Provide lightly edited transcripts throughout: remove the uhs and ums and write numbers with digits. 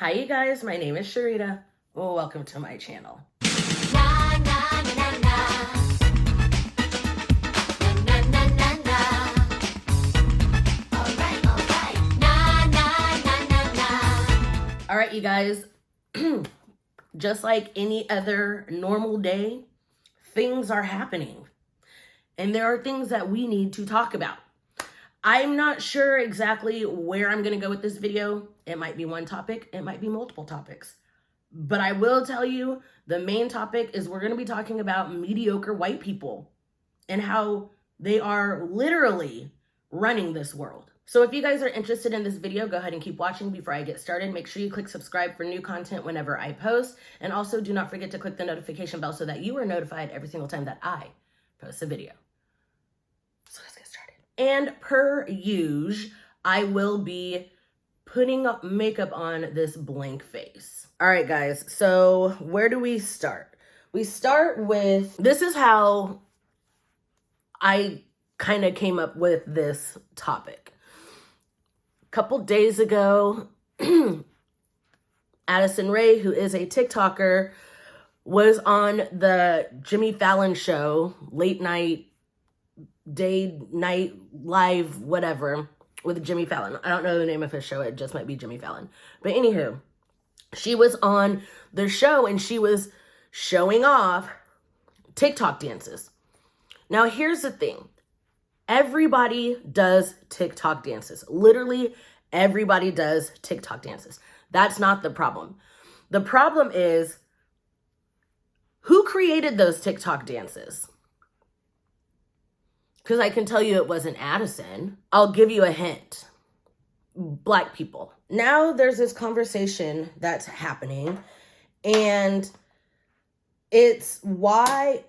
Hi you guys, my name is Cherita. Well, welcome to my channel. All right, you guys, just like any other normal day, things are happening. And there are things that we need to talk about. I'm not sure exactly where I'm going to go with this video. It might be one topic. It might be multiple topics. But I will tell you, the main topic is we're going to be talking about mediocre white people and how they are literally running this world. So if you guys are interested in this video, go ahead and keep watching. Before I get started, make sure you click subscribe for new content whenever I post. And also do not forget to click the notification bell so that you are notified every single time that I post a video. So let's get started. And per usual, I will be putting up makeup on this blank face. All right, guys, so where do we start? We start with, this is how I kind of came up with this topic. A couple days ago, Addison Rae, who is a TikToker, was on the Jimmy Fallon show, late night, day, night, live, whatever, with Jimmy Fallon. I don't know the name of his show. It just might be Jimmy Fallon. But anywho, she was on the show and she was showing off TikTok dances. Now, here's the thing. Everybody does TikTok dances. Literally, everybody does TikTok dances. That's not the problem. The problem is, who created those TikTok dances? Because I can tell you it wasn't Addison. I'll give you a hint. Black people. Now there's this conversation that's happening, and it's why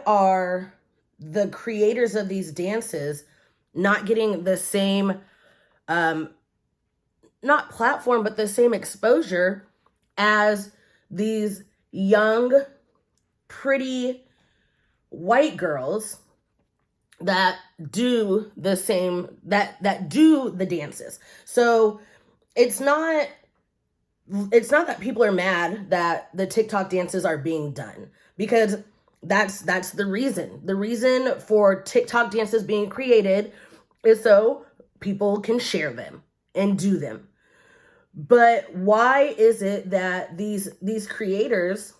are the creators of these dances not getting the same, not platform, but the same exposure as these young, pretty white girls that do the same, that do the dances. So it's not that people are mad that the TikTok dances are being done, because that's the reason. The reason for TikTok dances being created is so people can share them and do them. But why is it that these creators,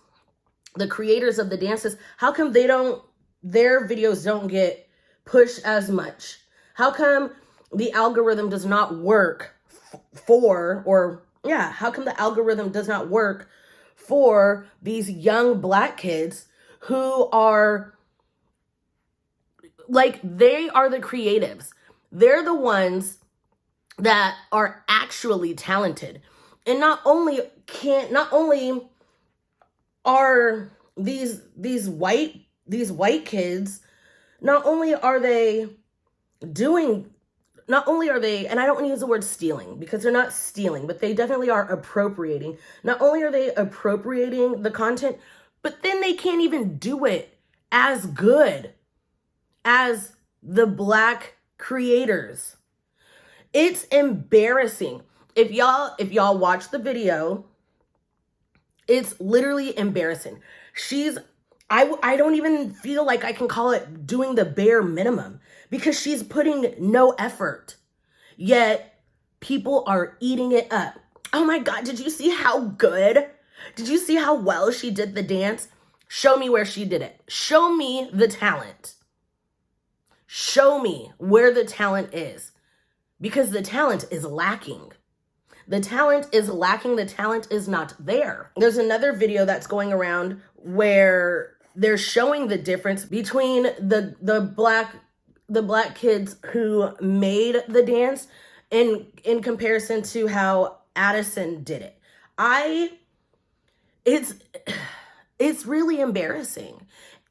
the creators of the dances, how come their videos don't get pushed as much? How come the algorithm does not work how come the algorithm does not work for these young Black kids who are, like, they are the creatives. They're the ones that are actually talented. And not only are these white kids, not only are they, and I don't want to use the word stealing because they're not stealing, but they definitely are appropriating. Not only are they appropriating the content, but then they can't even do it as good as the Black creators. It's embarrassing. If y'all watch the video, it's literally embarrassing. I don't even feel like I can call it doing the bare minimum, because she's putting no effort, yet people are eating it up. Oh my God, did you see how good? Did you see how well she did the dance? Show me where she did it. Show me the talent. Show me where the talent is, because the talent is lacking. The talent is lacking. The talent is not there. There's another video that's going around where they're showing the difference between the black kids who made the dance in comparison to how Addison did it. It's really embarrassing.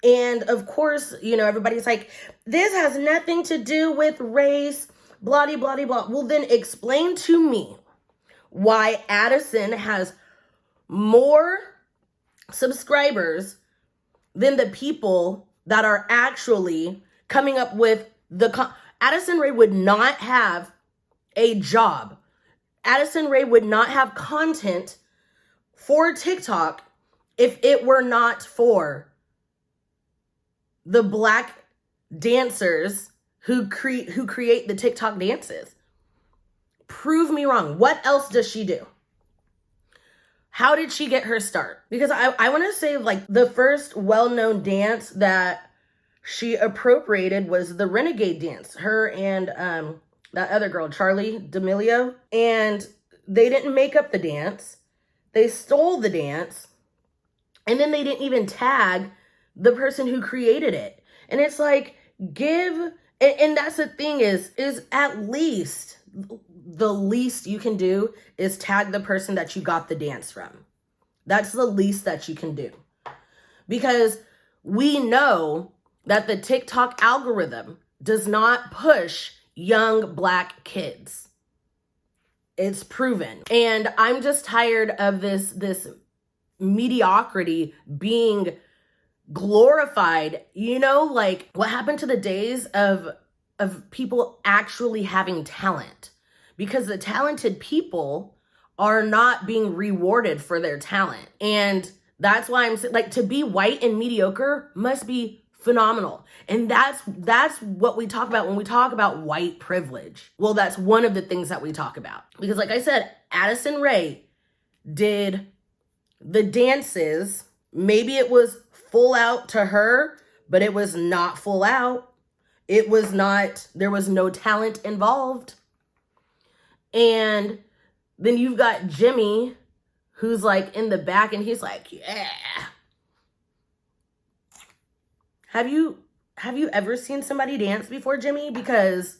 And of course, everybody's like, this has nothing to do with race, blah, blah, blah, blah. Well, then explain to me why Addison has more subscribers than the people that are actually coming up with Addison Rae would not have a job Addison Rae would not have content for TikTok if it were not for the Black dancers who create the TikTok dances. Prove me wrong. What else does she do? How did she get her start? Because I want to say, like, the first well-known dance that she appropriated was the Renegade dance. Her and that other girl, Charlie D'Amelio. And they didn't make up the dance. They stole the dance. And then they didn't even tag the person who created it. And it's like, and that's the thing is at least the least you can do is tag the person that you got the dance from. That's the least that you can do. Because we know that the TikTok algorithm does not push young Black kids. It's proven. And I'm just tired of this mediocrity being glorified. You know, like, what happened to the days of people actually having talent? Because the talented people are not being rewarded for their talent. And that's why I'm saying, like, to be white and mediocre must be phenomenal. And that's what we talk about when we talk about white privilege. Well, that's one of the things that we talk about. Because like I said, Addison Rae did the dances. Maybe it was full out to her, but it was not full out. There was no talent involved. And then you've got Jimmy, who's like in the back and he's like, yeah. Have you ever seen somebody dance before, Jimmy? Because.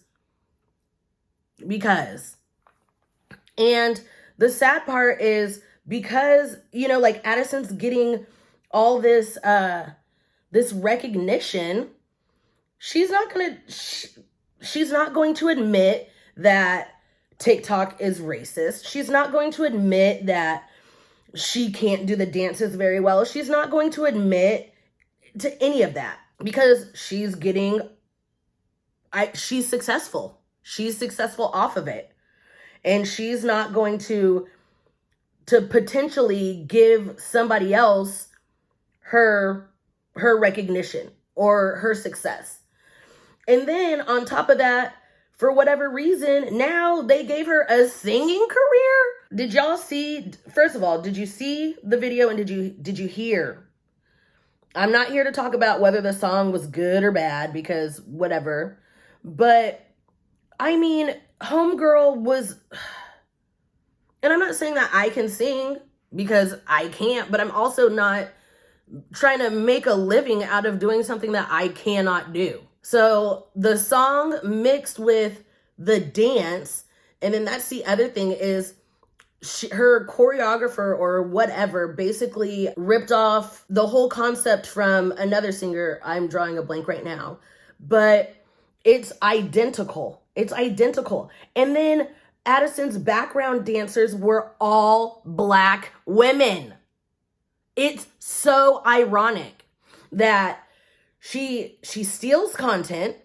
And the sad part is because, you know, like, Addison's getting all this recognition, she's not going to admit that TikTok is racist. She's not going to admit that she can't do the dances very well. She's not going to admit to any of that because she's successful. She's successful off of it. And she's not going to potentially give somebody else her recognition or her success. And then on top of that, for whatever reason, now they gave her a singing career. Did y'all see, first of all, did you see the video and did you hear? I'm not here to talk about whether the song was good or bad because whatever. But I mean, homegirl was, and I'm not saying that I can sing because I can't, but I'm also not trying to make a living out of doing something that I cannot do. So the song mixed with the dance, and then that's the other thing is her choreographer or whatever basically ripped off the whole concept from another singer. I'm drawing a blank right now, but it's identical. It's identical. And then Addison's background dancers were all Black women. It's so ironic that she steals content,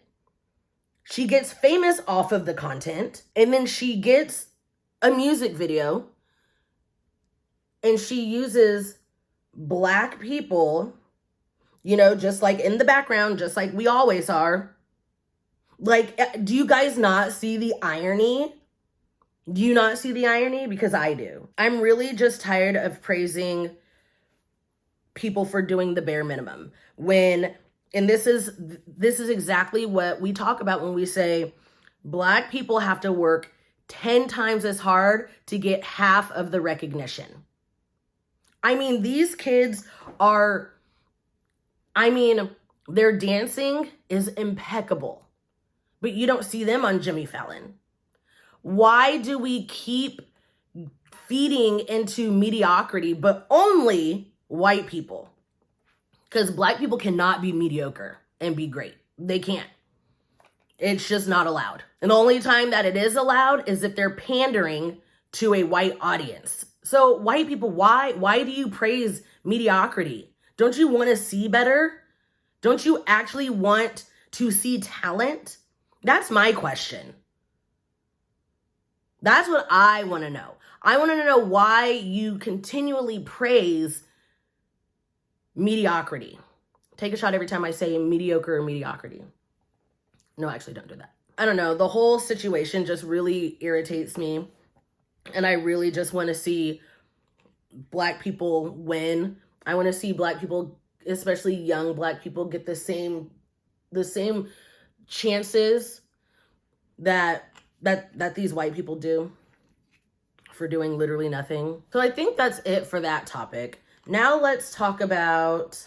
she gets famous off of the content, and then she gets a music video and she uses Black people, you know, just like in the background, just like we always are. Like, do you guys not see the irony? Do you not see the irony? Because I do. I'm really just tired of praising people for doing the bare minimum and this is exactly what we talk about when we say Black people have to work 10 times as hard to get half of the recognition. I mean, these kids their dancing is impeccable, but you don't see them on Jimmy Fallon. Why do we keep feeding into mediocrity, but only white people? Because Black people cannot be mediocre and be great. They can't. It's just not allowed. And the only time that it is allowed is if they're pandering to a white audience. So white people, why do you praise mediocrity? Don't you want to see better? Don't you actually want to see talent? That's my question. That's what I want to know. I want to know why you continually praise mediocrity. Take a shot every time I say mediocre or mediocrity. No, actually, don't do that. I don't know. The whole situation just really irritates me. And I really just want to see Black people win. I want to see Black people, especially young Black people, get the same chances that these white people do for doing literally nothing. So I think that's it for that topic. Now let's talk about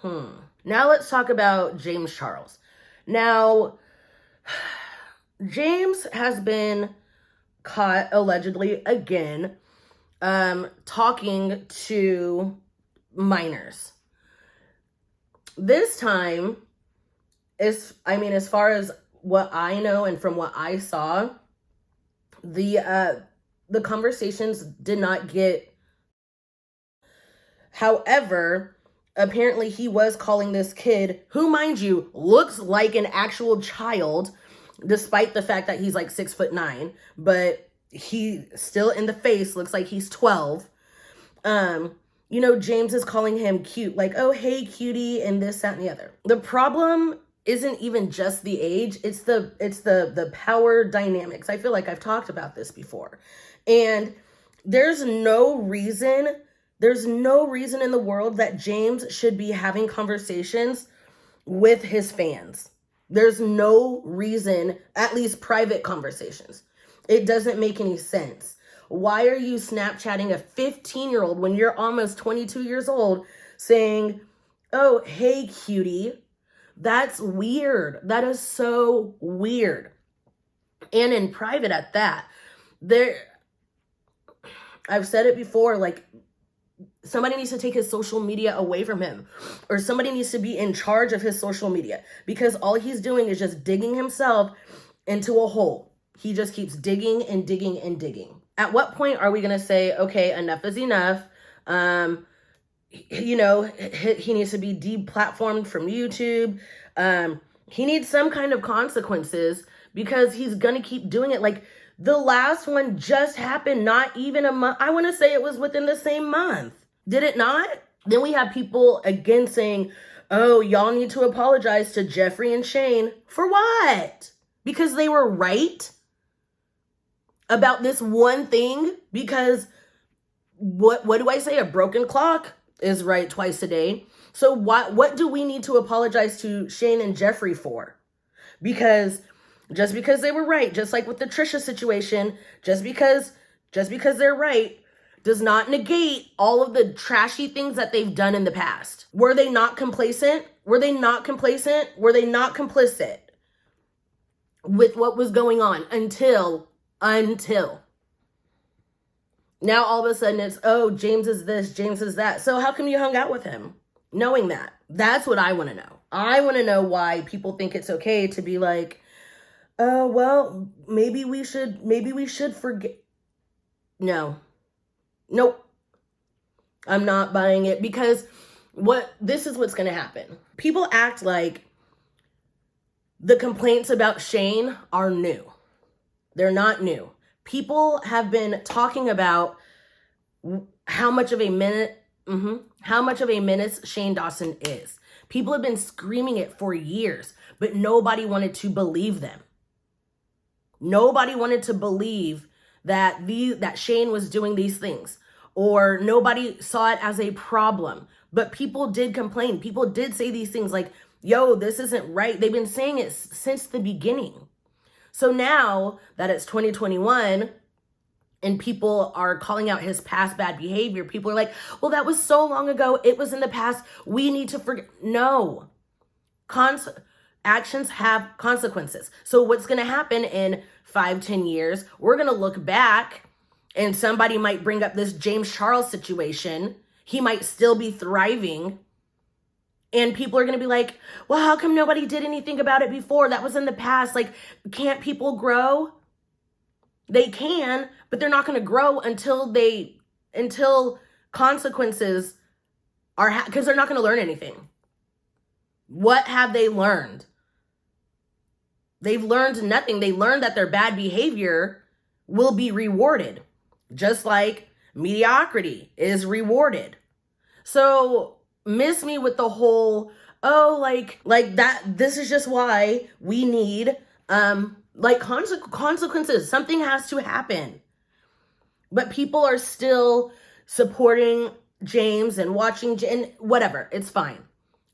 James Charles. Now, James has been caught allegedly again talking to minors. This time, as far as what I know and from what I saw, the conversations did not get. However, apparently he was calling this kid, who, mind you, looks like an actual child, despite the fact that he's like 6'9", but he still in the face looks like he's 12. James is calling him cute, like, oh, hey, cutie, and this, that, and the other. The problem isn't even just the age, it's the power dynamics. I feel like I've talked about this before. And there's no reason in the world that James should be having conversations with his fans. There's no reason, at least private conversations. It doesn't make any sense. Why are you Snapchatting a 15-year-old when you're almost 22 years old saying, oh, hey, cutie? That's weird. That is so weird. And in private at that. I've said it before, like, somebody needs to take his social media away from him, or somebody needs to be in charge of his social media, because all he's doing is just digging himself into a hole. He just keeps digging and digging and digging. At what point are we going to say, okay, enough is enough? He needs to be deplatformed from YouTube. He needs some kind of consequences, because he's going to keep doing it. Like, the last one just happened not even a month. I want to say it was within the same month. Did it not? Then we have people again saying, oh, y'all need to apologize to Jeffree and Shane. For what? Because they were right about this one thing? Because what do I say? A broken clock is right twice a day. So what do we need to apologize to Shane and Jeffree for? Because just because they were right, just like with the Trisha situation, just because they're right does not negate all of the trashy things that they've done in the past. Were they not complacent? Were they not complacent? Were they not complicit with what was going on until now all of a sudden it's, oh, James is this, James is that. So how come you hung out with him knowing that? That's what I want to know. I want to know why people think it's okay to be like, oh, well, maybe we should forget. No. Nope. I'm not buying it, because this is what's going to happen. People act like the complaints about Shane are new. They're not new. People have been talking about how much of a menace Shane Dawson is. People have been screaming it for years, but nobody wanted to believe them. Nobody wanted to believe that Shane was doing these things, or nobody saw it as a problem. But people did complain. People did say these things like, yo, this isn't right. They've been saying it since the beginning. So now that it's 2021 and people are calling out his past bad behavior, people are like, well, that was so long ago. It was in the past. We need to forget. No. Actions have consequences. So what's going to happen in 5-10 years, we're going to look back and somebody might bring up this James Charles situation. He might still be thriving. And people are going to be like, well, how come nobody did anything about it before? That was in the past. Like, can't people grow? They can, but they're not going to grow until consequences are, because they're not going to learn anything. What have they learned? They've learned nothing. They learned that their bad behavior will be rewarded, just like mediocrity is rewarded. So miss me with the whole, oh, like that, this is just why we need like consequences. Something has to happen. But people are still supporting James and watching and whatever. It's fine.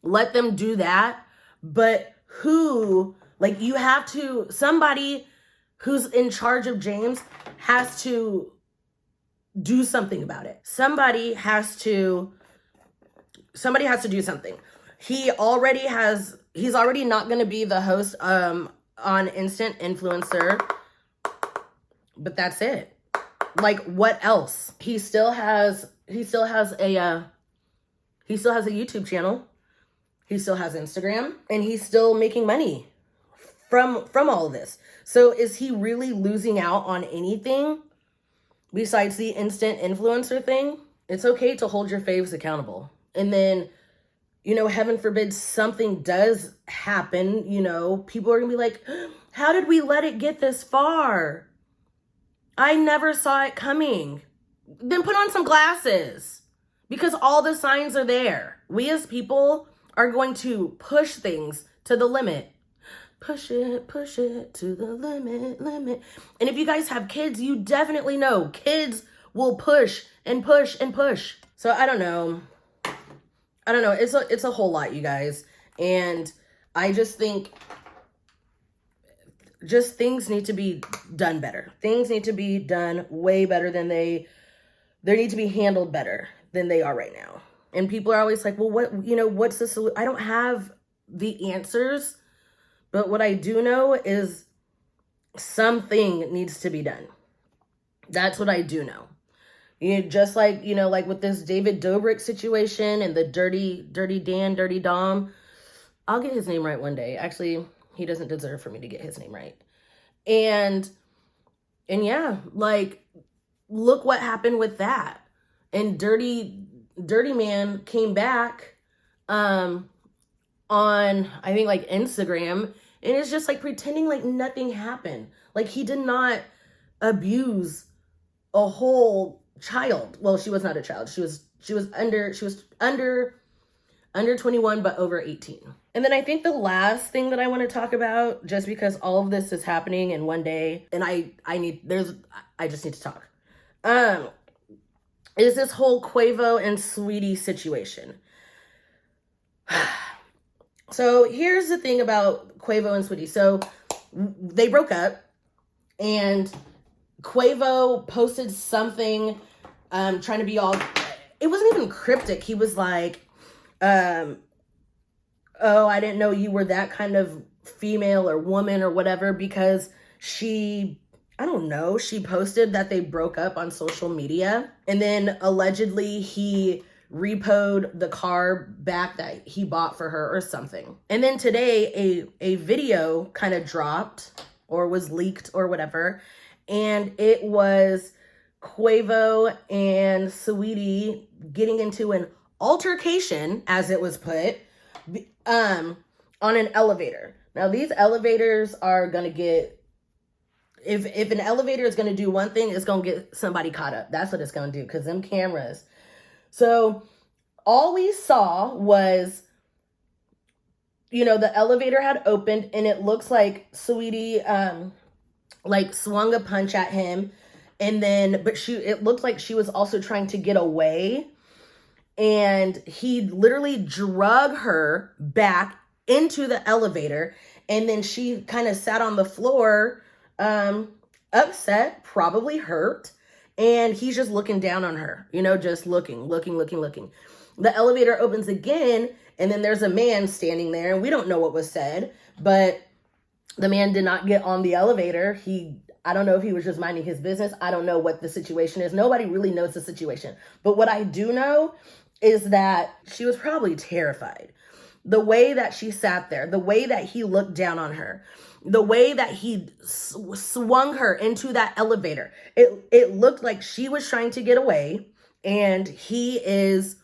Let them do that. But who, like, you have to, somebody who's in charge of James has to do something about it. Somebody has to do something. He's already not going to be the host on Instant Influencer, but that's it. Like, what else? He still has a YouTube channel. He still has Instagram, and he's still making money from all of this. So is he really losing out on anything besides the instant influencer thing? It's okay to hold your faves accountable. And then, heaven forbid something does happen, people are gonna be like, how did we let it get this far? I never saw it coming. Then put on some glasses, because all the signs are there. We as people are going to push things to the limit. Push it to the limit. And if you guys have kids, you definitely know kids will push and push and push. So I don't know. It's a whole lot, you guys. And I just think things need to be done better. Things need to be done way better than they need to be handled better than they are right now. And people are always like, well, what's the solution? I don't have the answers, but what I do know is something needs to be done. That's what I do know. Just like, like with this David Dobrik situation and the Dirty Dan, Dirty Dom. I'll get his name right one day. Actually, he doesn't deserve for me to get his name right. And yeah, like, look what happened with that. And Dirty Man came back on, I think, like, Instagram, and it's just like pretending like nothing happened. Like, he did not abuse a whole child. Well, she was not a child. She was under 21, but over 18. And then I think the last thing that I want to talk about, just because all of this is happening in one day, and I just need to talk, is this whole Quavo and Saweetie situation. So here's the thing about Quavo and Saweetie. So they broke up, and Quavo posted something trying to be all, it wasn't even cryptic. He was like, oh, I didn't know you were that kind of female or woman or whatever, because she posted that they broke up on social media. And then allegedly he repoed the car back that he bought for her or something. And then today a video kind of dropped or was leaked or whatever. And it was Quavo and Saweetie getting into an altercation, as it was put, on an elevator. Now, these elevators are going to get, if an elevator is going to do one thing, it's going to get somebody caught up. That's what it's going to do, because them cameras. So all we saw was, the elevator had opened, and it looks like Saweetie like swung a punch at him, and then it looked like she was also trying to get away, and he literally drug her back into the elevator, and then she kind of sat on the floor, upset, probably hurt, and he's just looking down on her, just looking. The elevator opens again, and then there's a man standing there, and we don't know what was said, but the man did not get on the elevator. I don't know if he was just minding his business. I don't know what the situation is. Nobody really knows the situation. But what I do know is that she was probably terrified. The way that she sat there, the way that he looked down on her, the way that he swung her into that elevator, it looked like she was trying to get away, and he is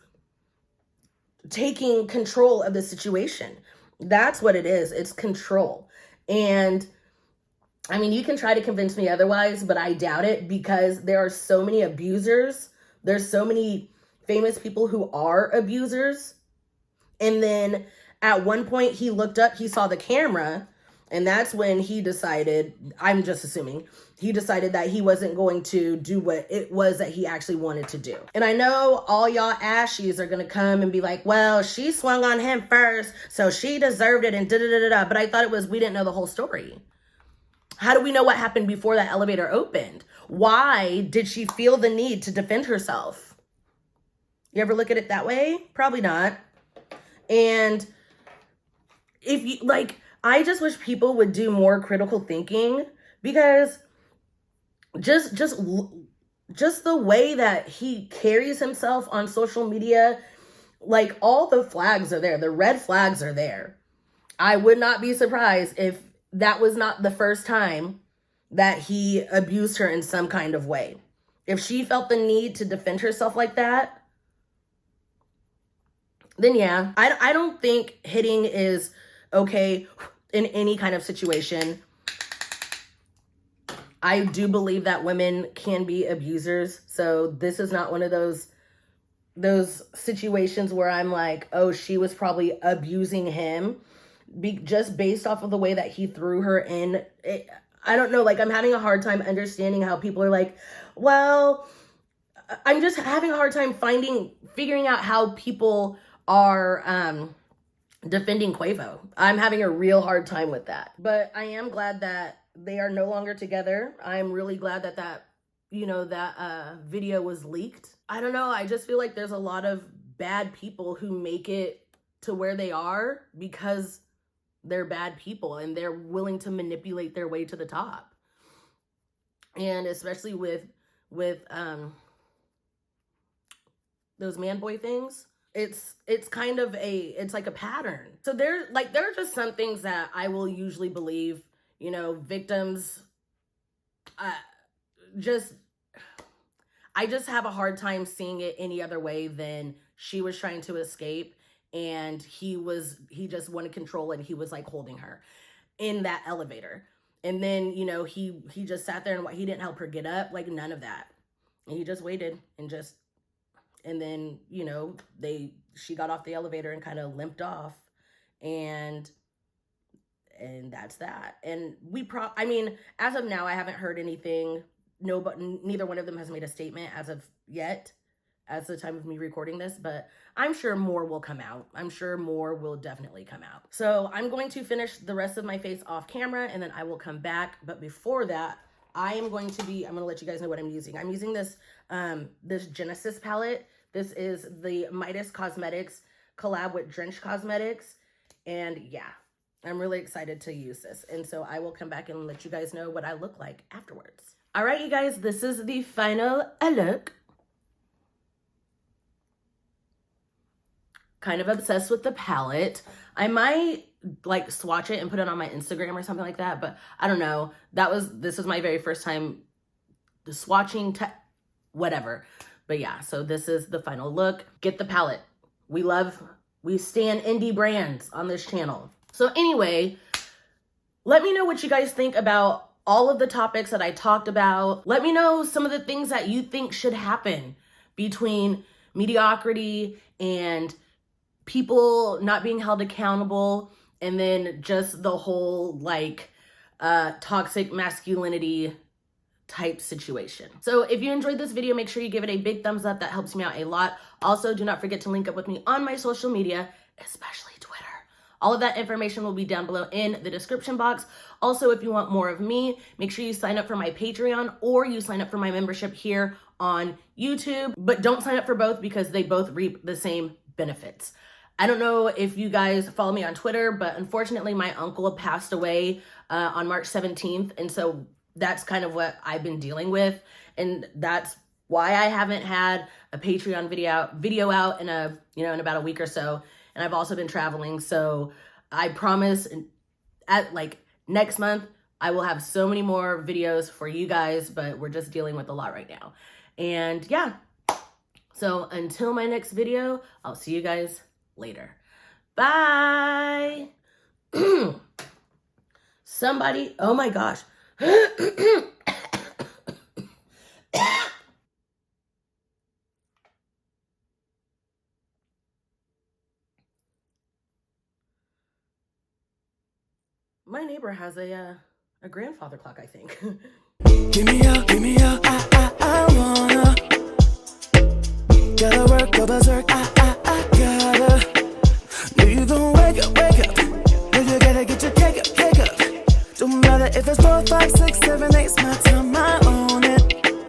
taking control of the situation. That's what it is. It's control. And I mean, you can try to convince me otherwise, but I doubt it, because there are so many abusers. There's so many famous people who are abusers. And then at one point he looked up, he saw the camera, and that's when he decided, I'm just assuming, he decided that he wasn't going to do what it was that he actually wanted to do. And I know all y'all ashies are going to come and be like, well, she swung on him first, so she deserved it, and da-da-da-da-da. But I thought it was, we didn't know the whole story. How do we know what happened before that elevator opened? Why did she feel the need to defend herself? You ever look at it that way? Probably not. And if you, like, I just wish people would do more critical thinking, because just the way that he carries himself on social media, like, all the flags are there. The red flags are there. I would not be surprised if that was not the first time that he abused her in some kind of way. If she felt the need to defend herself like that, then yeah. I don't think hitting is okay in any kind of situation. I do believe that women can be abusers. So this is not one of those situations where I'm like, oh, she was probably abusing him. Just based off of the way that he threw her in. I don't know, like, I'm having a hard time understanding how people are like, well, I'm just having a hard time figuring out how people are defending Quavo. I'm having a real hard time with that. But I am glad that they are no longer together. I'm really glad that that video was leaked. I don't know, I just feel like there's a lot of bad people who make it to where they are because they're bad people and they're willing to manipulate their way to the top. And especially with those man boy things, it's kind of it's like a pattern. So there are just some things that I will usually believe, victims, I just have a hard time seeing it any other way than she was trying to escape, and he just wanted control, and he was like holding her in that elevator. And then, he just sat there and he didn't help her get up, like none of that. And he just waited and then, she got off the elevator and kind of limped off, and that's that. And I mean, as of now, I haven't heard anything. No, but neither one of them has made a statement as of yet, as the time of me recording this, but I'm sure more will come out. I'm sure more will definitely come out. So I'm going to finish the rest of my face off camera, and then I will come back. But before that, I'm going to let you guys know what I'm using. I'm using this Genesis palette. This is the Midas Cosmetics collab with Drench Cosmetics. And yeah, I'm really excited to use this. And so I will come back and let you guys know what I look like afterwards. All right, you guys, this is the final look. Kind of obsessed with the palette. I might like swatch it and put it on my Instagram or something like that, but I don't know. This is my very first time swatching, whatever. But yeah, so this is the final look. Get the palette. We stand indie brands on this channel. So anyway, let me know what you guys think about all of the topics that I talked about. Let me know some of the things that you think should happen between mediocrity and people not being held accountable, and then just the whole toxic masculinity type situation. So if you enjoyed this video, make sure you give it a big thumbs up. That helps me out a lot. Also, do not forget to link up with me on my social media, especially Twitter. All of that information will be down below in the description box. Also, if you want more of me, make sure you sign up for my Patreon, or you sign up for my membership here on YouTube. But don't sign up for both, because they both reap the same benefits. I don't know if you guys follow me on Twitter, but unfortunately my uncle passed away on March 17th. And so that's kind of what I've been dealing with. And that's why I haven't had a Patreon video out in about a week or so. And I've also been traveling. So I promise at next month, I will have so many more videos for you guys, but we're just dealing with a lot right now. And yeah, so until my next video, I'll see you guys later. Bye. Somebody, oh my gosh, My neighbor has a grandfather clock, I think. Give me up, I wanna. Gotta work, go berserk, I gotta. Know you gon' wake up. Know you gotta get your cake up. Don't matter if it's 4, 5, 6, 7, 8, it's my time.